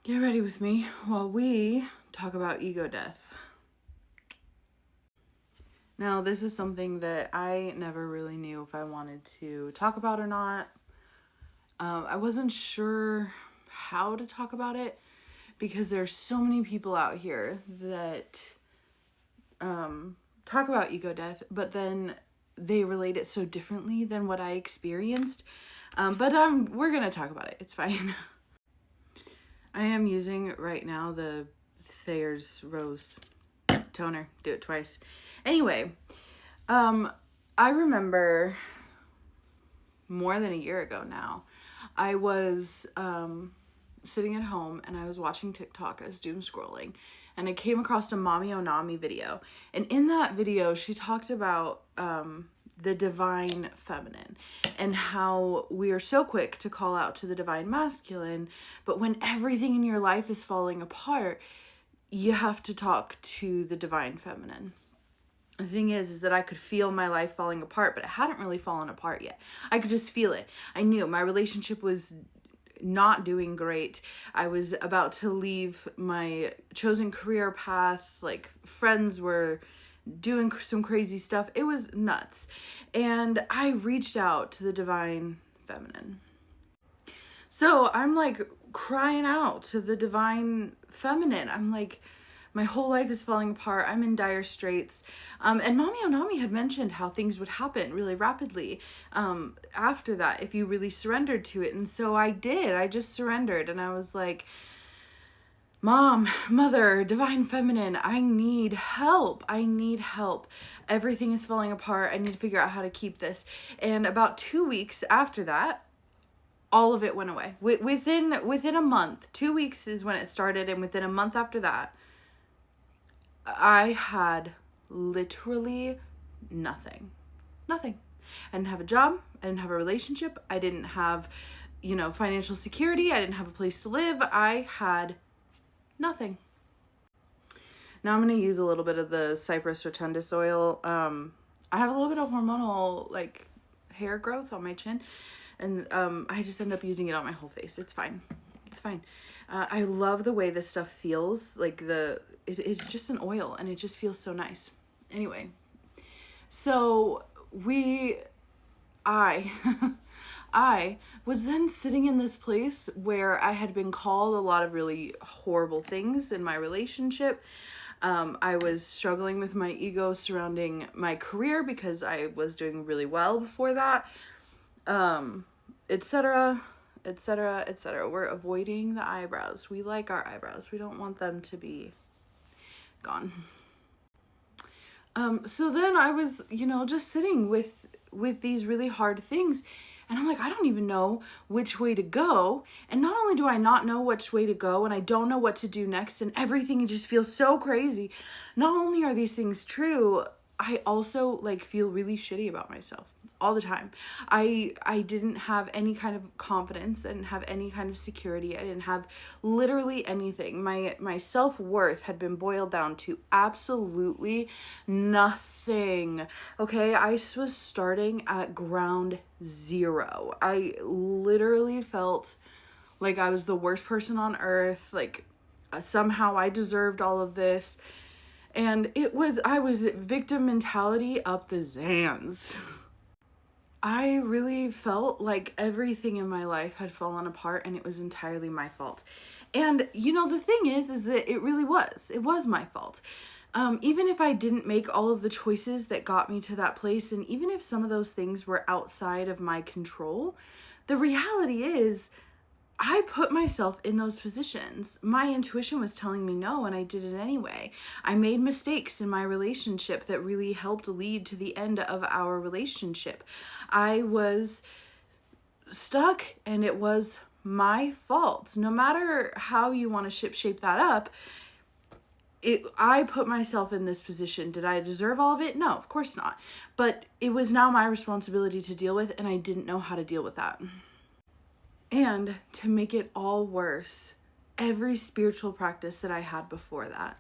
Get ready with me while we talk about ego death. Now, this is something that I never really knew if I wanted to talk about or not. I wasn't sure how to talk about it because there's so many people out here that talk about ego death, but then they relate it so differently than what I experienced. But we're gonna talk about it. It's fine. I am using right now the Thayer's Rose toner. Do it twice. Anyway, I remember more than a year ago now, I was sitting at home and I was watching TikTok. I was doom scrolling and I came across a Mami Onami video. And in that video, she talked about the divine feminine and how we are so quick to call out to the divine masculine, but when everything in your life is falling apart, you have to talk to the divine feminine. The thing is that I could feel my life falling apart, but it hadn't really fallen apart yet. I could just feel it. I knew my relationship was not doing great. I was about to leave my chosen career path. Like, friends were doing some crazy stuff. It was nuts. And I reached out to the divine feminine. So I'm like crying out to the divine feminine. I'm like, my whole life is falling apart. I'm in dire straits. And Mami Onami had mentioned how things would happen really rapidly after that if you really surrendered to it. And so I did. I just surrendered. And I was like, Mom, Mother, Divine Feminine, I need help. I need help. Everything is falling apart. I need to figure out how to keep this. And about 2 weeks after that, all of it went away. Within a month, 2 weeks is when it started. And within a month after that, I had literally nothing. Nothing. I didn't have a job. I didn't have a relationship. I didn't have, financial security. I didn't have a place to live. I had nothing. Now I'm going to use a little bit of the Cypress rotundus oil. I have a little bit of hormonal, hair growth on my chin. And I just end up using it on my whole face. It's fine. It's fine. I love the way this stuff feels. It's just an oil and it just feels so nice. Anyway, so I was then sitting in this place where I had been called a lot of really horrible things in my relationship. I was struggling with my ego surrounding my career because I was doing really well before that, etc., etc., etc. We're avoiding the eyebrows. We like our eyebrows. We don't want them to be gone. So then I was, just sitting with these really hard things. And I'm like, I don't even know which way to go. And not only do I not know which way to go, and I don't know what to do next, and everything just feels so crazy. Not only are these things true, I also feel really shitty about myself all the time. I didn't have any kind of confidence. I didn't have any kind of security. I didn't have literally anything. My self-worth had been boiled down to absolutely nothing. Okay, I was starting at ground zero. I literally felt like I was the worst person on earth. Somehow I deserved all of this. And I was victim mentality up the Zans. I really felt like everything in my life had fallen apart and it was entirely my fault. And, the thing is that it really was. It was my fault. Even if I didn't make all of the choices that got me to that place, and even if some of those things were outside of my control, the reality is I put myself in those positions. My intuition was telling me no, and I did it anyway. I made mistakes in my relationship that really helped lead to the end of our relationship. I was stuck, and it was my fault. No matter how you want to shape that up, I put myself in this position. Did I deserve all of it? No, of course not. But it was now my responsibility to deal with, and I didn't know how to deal with that. And to make it all worse, every spiritual practice that I had before that,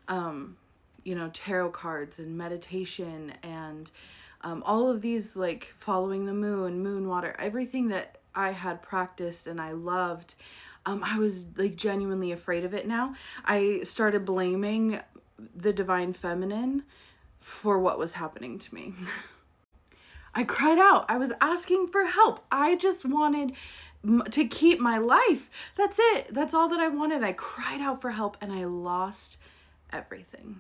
tarot cards and meditation and all of these, following the moon water, everything that I had practiced and I loved, I was like genuinely afraid of it now. I started blaming the divine feminine for what was happening to me. I cried out. I was asking for help. I just wanted to keep my life. That's it. That's all that I wanted. I cried out for help and I lost everything.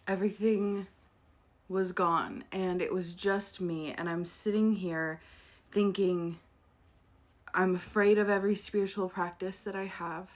Everything was gone and it was just me. And I'm sitting here thinking, I'm afraid of every spiritual practice that I have.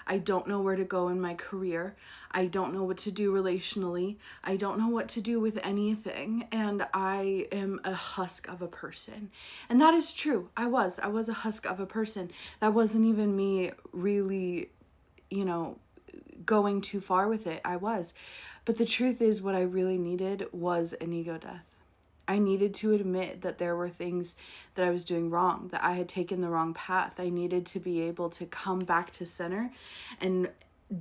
I don't know where to go in my career. I don't know what to do relationally. I don't know what to do with anything. And I am a husk of a person. And that is true. I was a husk of a person. That wasn't even me really, going too far with it. I was. But the truth is, what I really needed was an ego death. I needed to admit that there were things that I was doing wrong, that I had taken the wrong path. I needed to be able to come back to center and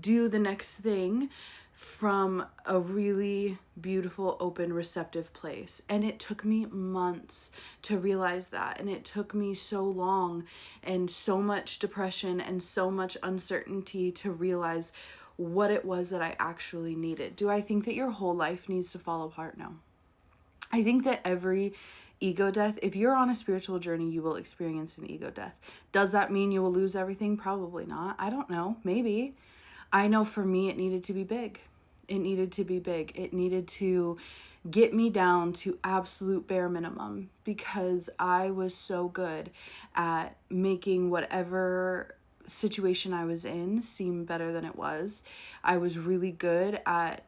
do the next thing from a really beautiful, open, receptive place. And it took me months to realize that. And it took me so long and so much depression and so much uncertainty to realize what it was that I actually needed. Do I think that your whole life needs to fall apart? No. I think that every ego death, if you're on a spiritual journey, you will experience an ego death. Does that mean you will lose everything? Probably not. I don't know. Maybe. I know for me, it needed to be big. It needed to be big. It needed to get me down to absolute bare minimum because I was so good at making whatever situation I was in seem better than it was. I was really good at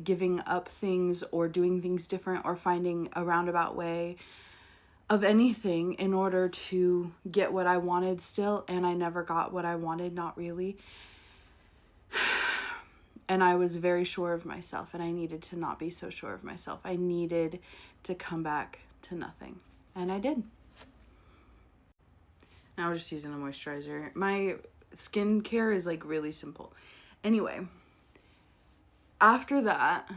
giving up things or doing things different or finding a roundabout way of anything in order to get what I wanted still. And I never got what I wanted, not really. And I was very sure of myself and I needed to not be so sure of myself. I needed to come back to nothing. And I did. Now we're just using a moisturizer. My skincare is like really simple. Anyway. After that,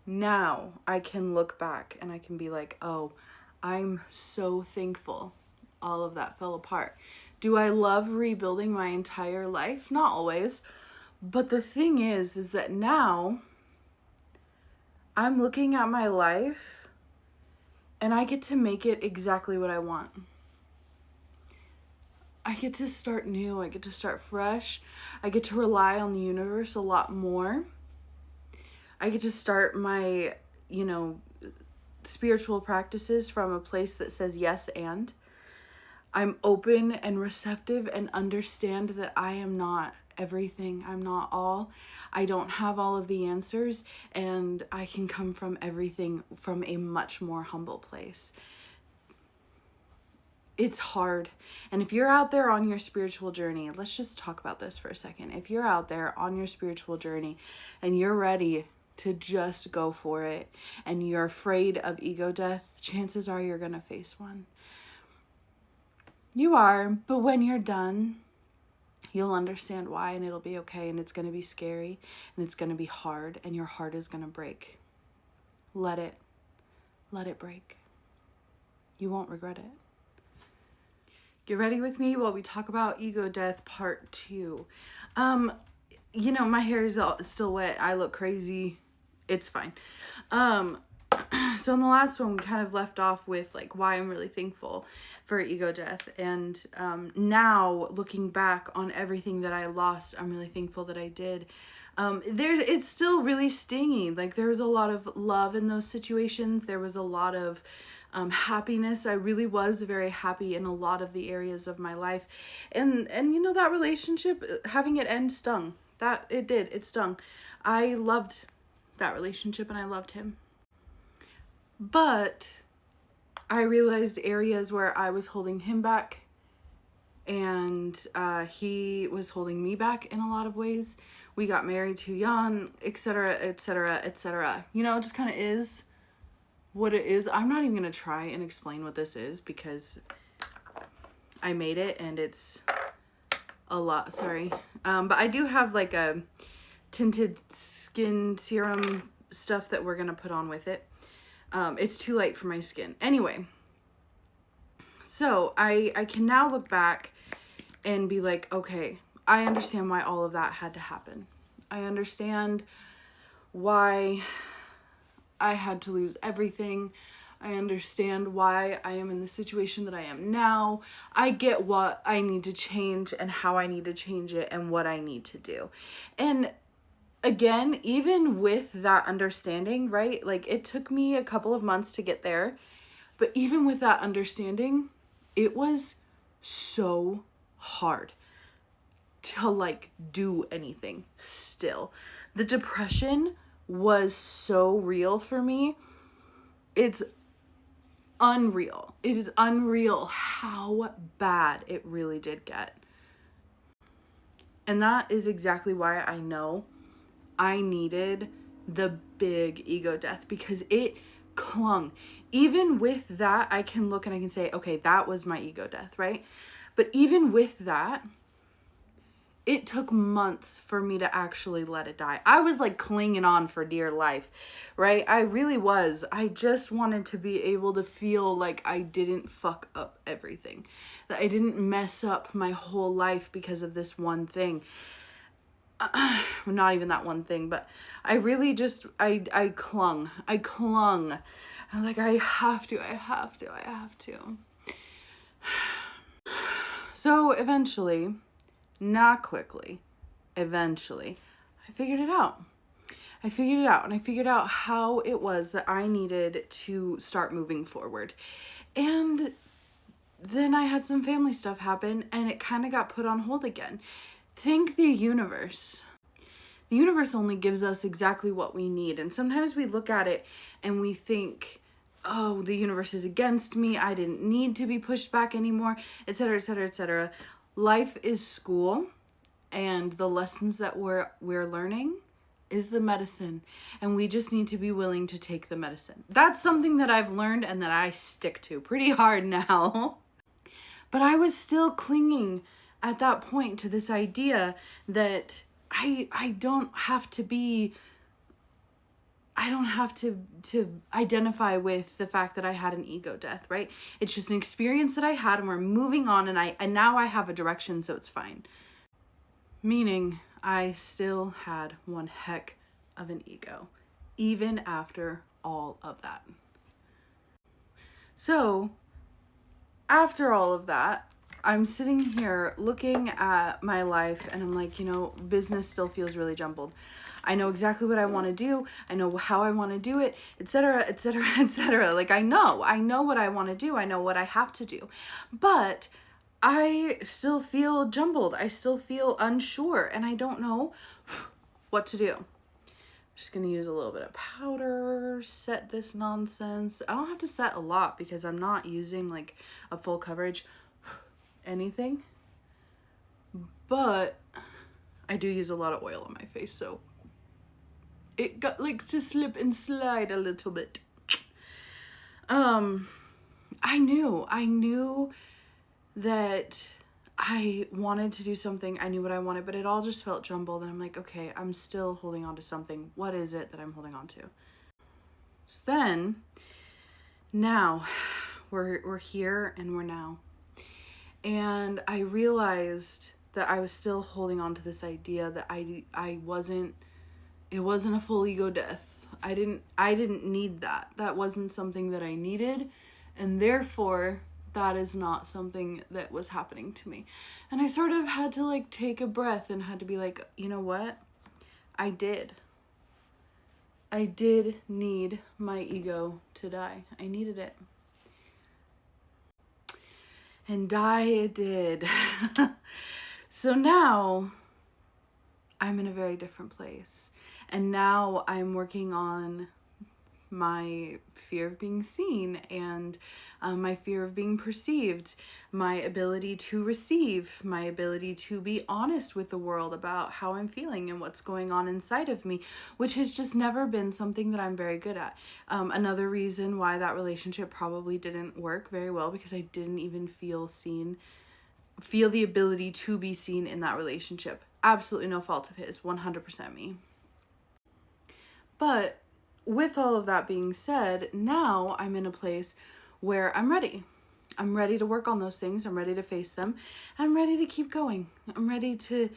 now I can look back and I can be like, oh, I'm so thankful all of that fell apart. Do I love rebuilding my entire life? Not always. But the thing is that now I'm looking at my life and I get to make it exactly what I want. I get to start new. I get to start fresh. I get to rely on the universe a lot more. I get to start my, spiritual practices from a place that says yes and. I'm open and receptive and understand that I am not everything. I'm not all. I don't have all of the answers and I can come from everything from a much more humble place. It's hard. And if you're out there on your spiritual journey, let's just talk about this for a second. If you're out there on your spiritual journey and you're ready to just go for it and you're afraid of ego death, chances are you're going to face one. You are, but when you're done, you'll understand why and it'll be okay and it's going to be scary and it's going to be hard and your heart is going to break. Let it break. You won't regret it. Get ready with me while we talk about ego death part 2. My hair is still wet. I look crazy. It's fine. So in the last one, we kind of left off with like why I'm really thankful for ego death. And now looking back on everything that I lost, I'm really thankful that I did. It's still really stingy. Like there was a lot of love in those situations. There was a lot of happiness. I really was very happy in a lot of the areas of my life. And that relationship, having it end stung. It stung. I loved that relationship and I loved him. But I realized areas where I was holding him back and he was holding me back in a lot of ways. We got married too young, etc., etc., etc. It just kind of is what it is. I'm not even going to try and explain what this is because I made it and it's a lot. Sorry. But I do have like a tinted skin serum stuff that we're going to put on with it. It's too light for my skin. Anyway, so I can now look back and be like, okay, I understand why all of that had to happen. I understand why I had to lose everything. I understand why I am in the situation that I am now. I get what I need to change and how I need to change it and what I need to do. And again, even with that understanding, right? Like, it took me a couple of months to get there, but even with that understanding, it was so hard to like do anything still. The depression was so real for me. It's unreal. It is unreal how bad it really did get. And that is exactly why I know I needed the big ego death, because it clung. Even with that, I can look and I can say, okay, that was my ego death, right? But even with that, it took months for me to actually let it die. I was like clinging on for dear life, right? I really was. I just wanted to be able to feel like I didn't fuck up everything, that I didn't mess up my whole life because of this one thing. Not even that one thing, but I really just, I clung. I'm like, I have to. So eventually, not quickly, eventually, I figured it out. And I figured out how it was that I needed to start moving forward. And then I had some family stuff happen and it kind of got put on hold again. Thank the universe. The universe only gives us exactly what we need. And sometimes we look at it and we think, oh, the universe is against me. I didn't need to be pushed back anymore, etc., etc., etc. Life is school, and the lessons that we're learning is the medicine, and we just need to be willing to take the medicine. That's something that I've learned and that I stick to pretty hard now. But I was still clinging at that point to this idea that I don't have to identify with the fact that I had an ego death, right? It's just an experience that I had and we're moving on, and now I have a direction, so it's fine. Meaning I still had one heck of an ego, even after all of that. So after all of that, I'm sitting here looking at my life and I'm like, business still feels really jumbled. I know exactly what I want to do. I know how I want to do it, etc., etc., etc. Like, I know what I want to do. I know what I have to do. But I still feel jumbled. I still feel unsure and I don't know what to do. I'm just going to use a little bit of powder, set this nonsense. I don't have to set a lot because I'm not using like a full coverage anything. But I do use a lot of oil on my face, so it likes to slip and slide a little bit. I knew that I wanted to do something. I knew what I wanted, but it all just felt jumbled. And I'm like, okay, I'm still holding on to something. What is it that I'm holding on to? So then, now, we're here and we're now. And I realized that I was still holding on to this idea that it wasn't a full ego death. I didn't need that. That wasn't something that I needed, and therefore that is not something that was happening to me. And I sort of had to like take a breath and had to be like, you know what? I did need my ego to die. I needed it. And die it did. So now I'm in a very different place. And now I'm working on my fear of being seen and my fear of being perceived, my ability to receive, my ability to be honest with the world about how I'm feeling and what's going on inside of me, which has just never been something that I'm very good at. Another reason why that relationship probably didn't work very well, because I didn't even feel the ability to be seen in that relationship. Absolutely no fault of his, 100% me. But with all of that being said, now I'm in a place where I'm ready. I'm ready to work on those things. I'm ready to face them. I'm ready to keep going. I'm ready to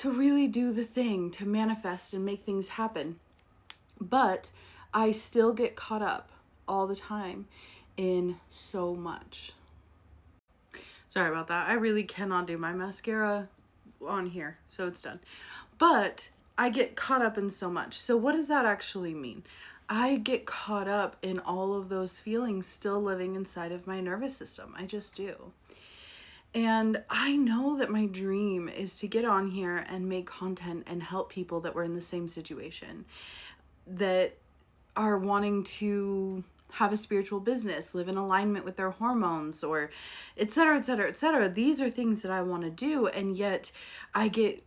really do the thing, to manifest and make things happen. But I still get caught up all the time in so much. Sorry about that. I really cannot do my mascara on here, so it's done. But I get caught up in so much. So what does that actually mean? I get caught up in all of those feelings still living inside of my nervous system. I just do. And I know that my dream is to get on here and make content and help people that were in the same situation, that are wanting to have a spiritual business, live in alignment with their hormones, or et cetera, et cetera, et cetera. These are things that I want to do. And yet I get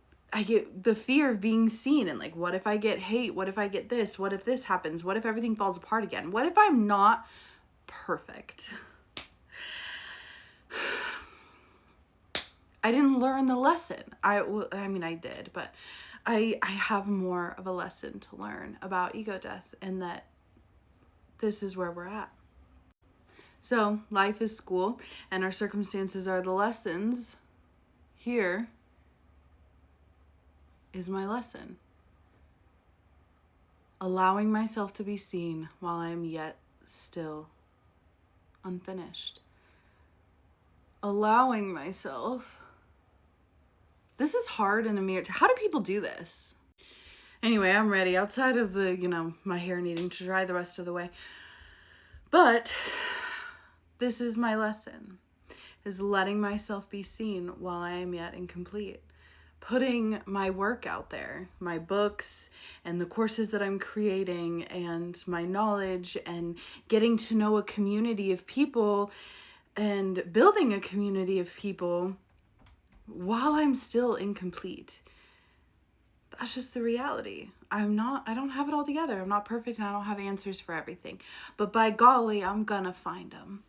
the fear of being seen, and like, what if I get hate? What if I get this? What if this happens? What if everything falls apart again? What if I'm not perfect? I didn't learn the lesson. I mean, I did, but I have more of a lesson to learn about ego death, and that this is where we're at. So life is school, and our circumstances are the lessons. Here is my lesson. Allowing myself to be seen while I am yet still unfinished. Allowing myself. This is hard in a mirror. How do people do this? Anyway, I'm ready, outside of the, my hair needing to dry the rest of the way. But this is my lesson, is letting myself be seen while I am yet incomplete. Putting my work out there, my books and the courses that I'm creating, and my knowledge, and getting to know a community of people and building a community of people while I'm still incomplete. That's just the reality. I don't have it all together. I'm not perfect, and I don't have answers for everything. But by golly, I'm gonna find them.